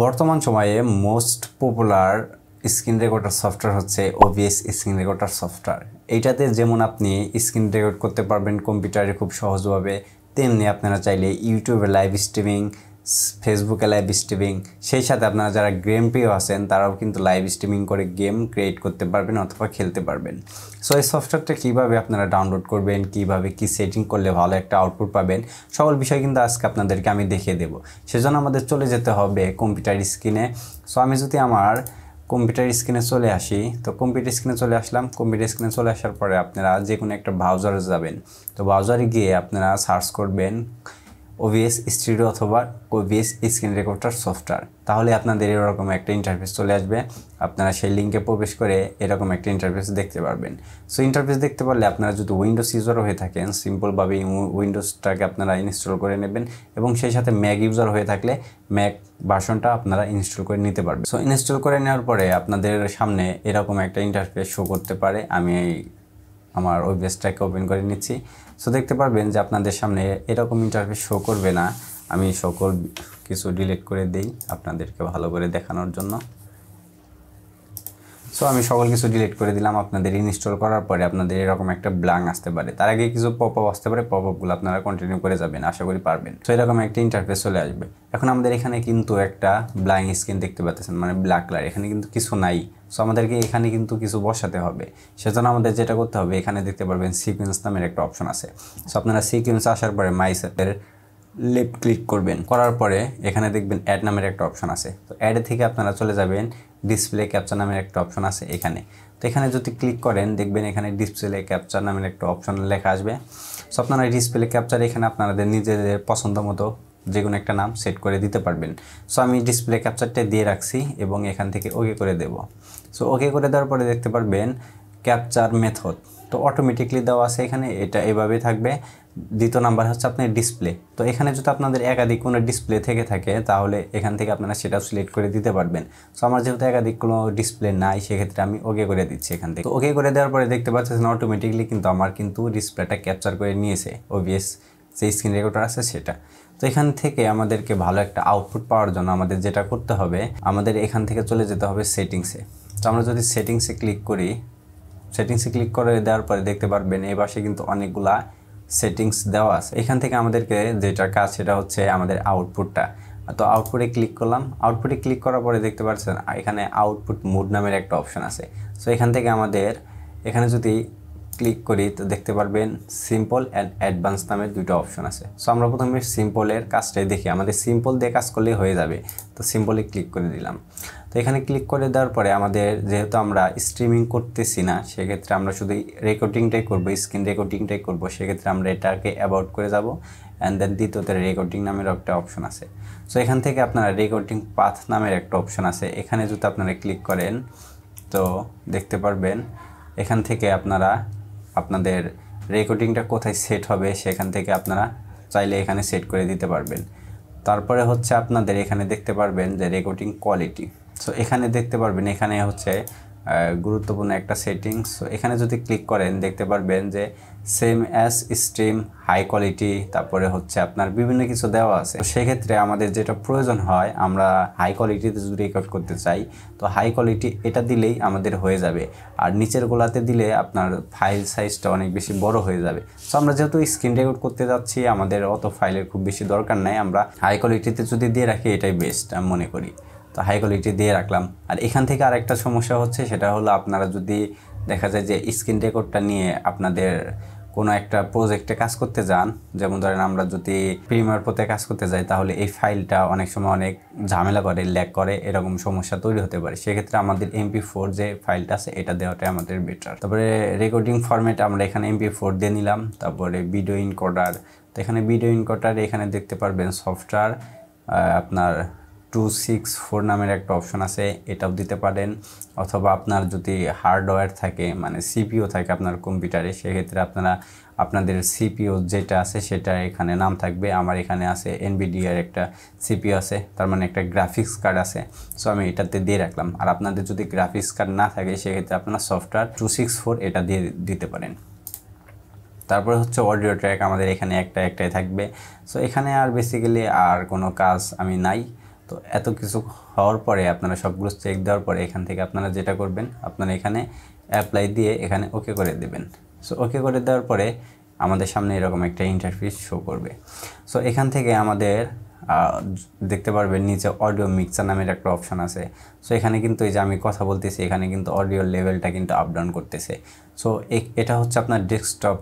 বর্তমান সময়ে most popular screen recorder software হচ্ছে OBS স্ক্রিন রেকর্ডার সফটওয়্যার। এইটাতে যেমন আপনি স্ক্রিন রেকর্ড করতে পারবেন কম্পিউটারে খুব সহজভাবে, তেমনি আপনারা চাইলে ইউটিউবে লাইভ স্ট্রিমিং, ফেসবুকে লাইভ স্ট্রিমিং, সেই সাথে আপনারা যারা গেম প্রিয় আছেন তারাও কিন্তু লাইভ স্ট্রিমিং করে গেম ক্রিয়েট করতে পারবেন অথবা খেলতে পারবেন। সো এই সফটওয়্যারটা কীভাবে আপনারা ডাউনলোড করবেন, কীভাবে কী সেটিং করলে ভালো একটা আউটপুট পাবেন, সকল বিষয় কিন্তু আজকে আপনাদেরকে আমি দেখিয়ে দেবো। সেজন্য আমাদের চলে যেতে হবে কম্পিউটার স্ক্রিনে। সো আমি যদি আমার কম্পিউটার স্ক্রিনে চলে আসি, তো কম্পিউটার স্ক্রিনে চলে আসলাম। কম্পিউটার স্ক্রিনে চলে আসার পরে আপনারা যে কোনো একটা ব্রাউজারে যাবেন। তো ব্রাউজারে গিয়ে আপনারা সার্চ করবেন OBS স্টুডিও অথবা OBS স্ক্রিন রেকর্ডার সফটওয়্যার। তাহলে আপনাদের এরকম একটা ইন্টারফেস চলে আসবে। আপনারা সেই লিঙ্কে প্রবেশ করে এরকম একটা ইন্টারফেস দেখতে পারবেন। সো ইন্টারফেস দেখতে পারলে আপনারা যদি উইন্ডোজ ইউজার হয়ে থাকেন, সিম্পলভাবে উইন্ডোজটাকে আপনারা ইনস্টল করে নেবেন, এবং সেই সাথে ম্যাক ইউজার হয়ে থাকলে ম্যাক ভার্সনটা আপনারা ইনস্টল করে নিতে পারবেন। সো ইনস্টল করে নেওয়ার পরে আপনাদের সামনে এরকম একটা ইন্টারফেস শো করতে পারে। আমি আমার OBSটাকে ওপেন করে নিচ্ছি। সো দেখতে পারবেন যে আপনাদের সামনে এরকম ইন্টারফেস শো করবে না। আমি সকল কিছু ডিলিট করে দেই আপনাদেরকে ভালো করে দেখানোর জন্য। সো আমি সকল কিছু ডিলিট করে দিলাম। আপনাদের ইনস্টল করার পরে আপনাদের এরকম একটা ব্ল্যাঙ্ক আসতে পারে, তার আগে কিছু পপ আপ আসতে পারে। পপ আপগুলো আপনারা কন্টিনিউ করে যাবেন, আশা করি পারবেন। তো এরকম একটা ইন্টারফেস চলে আসবে। এখন আমাদের এখানে কিন্তু একটা ব্ল্যাঙ্ক স্ক্রিন দেখতে পাচ্ছেন, মানে ব্ল্যাক কালার, এখানে কিন্তু কিছু নাই। সো আমাদেরকে এখানে কিন্তু কিছু বসাতে হবে। সেজন্য আমাদের যেটা করতে হবে, এখানে দেখতে পারবেন সিকোয়েন্স নামের একটা অপশন আছে। সো আপনারা সিকোয়েন্স আসার পরে মাইসেটের লেফট ক্লিক করবেন, করার পরে এখানে দেখবেন অ্যাড নামের একটা অপশন আছে। তো অ্যাডে থেকে আপনারা চলে যাবেন ডিসপ্লে ক্যাপচার নামের একটা অপশন আছে এখানে। তো এখানে যদি ক্লিক করেন দেখবেন এখানে ডিসপ্লে ক্যাপচার নামের একটা অপশন লেখা আসবে। সো আপনারা ডিসপ্লে ক্যাপচার এখানে আপনাদের নিজেদের পছন্দ মতো যে কোনো একটা নাম সেট করে দিতে পারবেন। সো আমি ডিসপ্লে ক্যাপচারটা দিয়ে রাখছি এবং এখান থেকে ওকে করে দেব। সো ওকে করে দেওয়ার পরে দেখতে পারবেন ক্যাপচার মেথড, তো অটোমেটিকলি দেওয়া আছে এখানে, এটা এভাবেই থাকবে। দ্বিতীয় নাম্বার হচ্ছে আপনার ডিসপ্লে। তো এখানে যদি আপনাদের একাধিক কোনো ডিসপ্লে থেকে থাকে তাহলে এখান থেকে আপনারা সেটা সিলেক্ট করে দিতে পারবেন। সো আমার যেহেতু একাধিক কোনো ডিসপ্লে নাই, সেক্ষেত্রে আমি ওকে করে দিচ্ছি এখান থেকে। তো ওকে করে দেওয়ার পরে দেখতে পাচ্ছেন অটোমেটিকলি কিন্তু আমার কিন্তু ডিসপ্লেটা ক্যাপচার করে নিয়েছে OBS যে স্ক্রিন রেকর্ডার আছে সেটা। তো এখান থেকে আমাদেরকে ভালো একটা আউটপুট পাওয়ার জন্য আমাদের যেটা করতে হবে, আমাদের এখান থেকে চলে যেতে হবে সেটিংসে। তো আমরা যদি সেটিংসে ক্লিক করি, সেটিংসে ক্লিক করে দেওয়ার পরে দেখতে পারবেন এই পাশে কিন্তু অনেকগুলা সেটিংস দেওয়া আছে। এখান থেকে আমাদেরকে যেটা কাজ সেটা হচ্ছে আমাদের আউটপুটটা। তো আউটপুটে ক্লিক করলাম। আউটপুটে ক্লিক করার পরে দেখতে পাচ্ছেন এখানে আউটপুট মোড নামের একটা অপশন আছে। সো এখান থেকে আমাদের এখানে যদি ক্লিক করি তো দেখতে পারবেন সিম্পল অ্যান্ড অ্যাডভান্স নামের দুটো অপশন আছে। সো আমরা প্রথমে সিম্পলের কাজটাই দেখি, আমাদের সিম্পল দিয়ে কাজ করলেই হয়ে যাবে। তো সিম্পলে ক্লিক করে দিলাম। তো এখানে ক্লিক করে দেওয়ার পরে আমাদের যেহেতু আমরা স্ট্রিমিং করতেছি না, সেক্ষেত্রে আমরা শুধু রেকর্ডিংটাই করবো, স্ক্রিন রেকর্ডিংটাই করবো। সেক্ষেত্রে আমরা এটাকে অ্যাবাউট করে যাব, অ্যান্ড দেন দ্বিতীয়তে রেকর্ডিং নামের একটা অপশন আছে। সো এখান থেকে আপনারা রেকর্ডিং পাথ নামের একটা অপশন আছে, এখানে যদি আপনারা ক্লিক করেন তো দেখতে পারবেন এখান থেকে আপনারা আপনাদের রেকর্ডিংটা কোথায় সেট হবে সেখান থেকে আপনারা চাইলে এখানে সেট করে দিতে পারবেন। তারপরে হচ্ছে আপনাদের এখানে দেখতে পারবেন যে রেকর্ডিং কোয়ালিটি। সো এখানে দেখতে পারবেন এখানে হচ্ছে গুরুত্বপূর্ণ একটা সেটিংস। সো এখানে যদি ক্লিক করেন দেখতে পারবেন যে same as stream, high quality, তারপরে হচ্ছে আপনার বিভিন্ন কিছু দেওয়া আছে। তো সেক্ষেত্রে আমাদের যেটা প্রয়োজন হয়, আমরা হাই কোয়ালিটিতে যদি রেকর্ড করতে চাই তো হাই কোয়ালিটি এটা দিলেই আমাদের হয়ে যাবে। আর নিচের গোলাতে দিলে আপনার ফাইল সাইজটা অনেক বেশি বড় হয়ে যাবে। সো আমরা যেহেতু স্ক্রিন রেকর্ড করতে যাচ্ছি, আমাদের অত ফাইলের খুব বেশি দরকার নাই, আমরা হাই কোয়ালিটিতে যদি দিয়ে রাখি এটাই বেস্ট আমি মনে করি। তো হাই কোয়ালিটি দিয়ে রাখলাম। আর এখান থেকে আরেকটা সমস্যা হচ্ছে, সেটা হলো আপনারা যদি দেখা যায় যে স্ক্রিন রেকর্ডটা নিয়ে আপনাদের কোনো একটা প্রজেক্টে কাজ করতে যান, যেমন ধরেন আমরা যদি প্রিমিয়ার প্রোতে কাজ করতে যাই, তাহলে এই ফাইলটা অনেক সময় অনেক ঝামেলা করে, ল্যাগ করে, এরকম সমস্যা তৈরি হতে পারে। সেক্ষেত্রে আমাদের MP4 যে ফাইলটা আছে এটা দেওয়াটাই আমাদের বেটার। তারপরে রেকর্ডিং ফরম্যাট আমরা এখানে MP4 দিয়ে নিলাম। তারপরে ভিডিও ইনকোডার, তো এখানে ভিডিও ইনকোডার এখানে দেখতে পারবেন সফটওয়্যার আপনার 264 নামের একটা অপশন আছে, এটাও দিতে পারেন। অথবা আপনার যদি হার্ডওয়্যার থাকে, মানে CPU থাকে আপনার কম্পিউটারে, সেক্ষেত্রে আপনারা আপনাদের CPU যেটা আছে সেটা এখানে নাম থাকবে। আমার এখানে আছে NVIDIA একটা CPU আছে, তার মানে একটা গ্রাফিক্স কার্ড আছে। সো আমি এটাতে দিয়ে রাখলাম। আর আপনাদের যদি গ্রাফিক্স কার্ড না থাকে সেক্ষেত্রে আপনারা সফটওয়্যার 264 এটা দিয়ে দিতে পারেন। তারপরে হচ্ছে অডিও ট্র্যাক, আমাদের এখানে একটাই থাকবে। সো এখানে আর বেসিক্যালি আর কোনো কাজ আমি নাই। তো এত কিছু হওয়ার পরে আপনারা সবগুলো চেক দেওয়ার পরে এখান থেকে আপনারা যেটা করবেন, আপনারা এখানে অ্যাপ্লাই দিয়ে এখানে ওকে করে দেবেন। সো ওকে করে দেওয়ার পরে আমাদের সামনে এরকম একটা ইন্টারফেস শো করবে। সো এখান থেকে আমাদের দেখতে পারবেন নিচে অডিও মিক্সার নামের একটা অপশন আছে। সো এখানে কিন্তু এই যে আমি কথা বলতেছি, এখানে কিন্তু অডিওর লেভেলটা কিন্তু আপ ডাউন করতেছে। সো এটা হচ্ছে আপনার ডেস্কটপ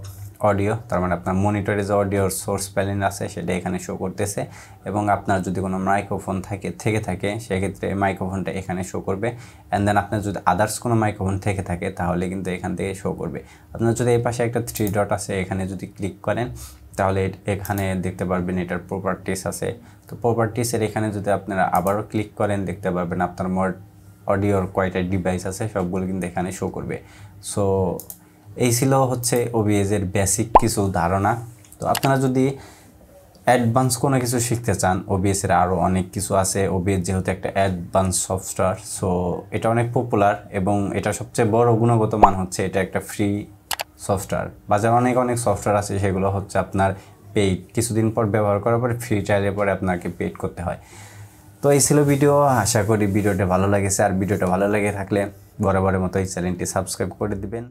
অডিও, তার মানে আপনার মনিটরে যে অডিওর সোর্স প্যানেল আছে সেটা এখানে শো করতেছে, এবং আপনার যদি কোনো মাইক্রোফোন থেকে থাকে সেক্ষেত্রে মাইক্রোফোনটা এখানে শো করবে। অ্যান্ড দেন আপনার যদি আদার্স কোনো মাইক্রোফোন থেকে থাকে তাহলে কিন্তু এখান থেকে শো করবে। আপনার যদি এই পাশে একটা 3 ডট আছে, এখানে যদি ক্লিক করেন তাহলে এখানে দেখতে পারবেন এটার প্রপার্টিস আছে। তো প্রপার্টিসের এখানে যদি আপনারা আবারও ক্লিক করেন দেখতে পারবেন আপনার অডিওর কয়টা ডিভাইস আছে সবগুলো কিন্তু এখানে শো করবে। সো এই ছিল হচ্ছে ওবিএসের বেসিক কিছু ধারণা। তো আপনারা যদি অ্যাডভান্স কোনো কিছু শিখতে চান, ওবিএসের আরও অনেক কিছু আছে। ওবিএস যেহেতু একটা অ্যাডভান্স সফটওয়্যার, সো এটা অনেক পপুলার এবং এটা সবচেয়ে বড় গুণগত মান হচ্ছে এটা একটা ফ্রি সফটওয়্যার। বাজারে অনেক সফটওয়্যার আছে সেগুলো হচ্ছে আপনার পেইড, কিছুদিন পর ব্যবহার করার পরে ফ্রি ট্রায়ালের পরে আপনাকে পেইড করতে হয়। তো এই ছিল ভিডিও, আশা করি ভিডিওটা ভালো লেগেছে। আর ভিডিওটা ভালো লেগে থাকলে বরাবরের মতো এই চ্যানেলটি সাবস্ক্রাইব করে দিবেন।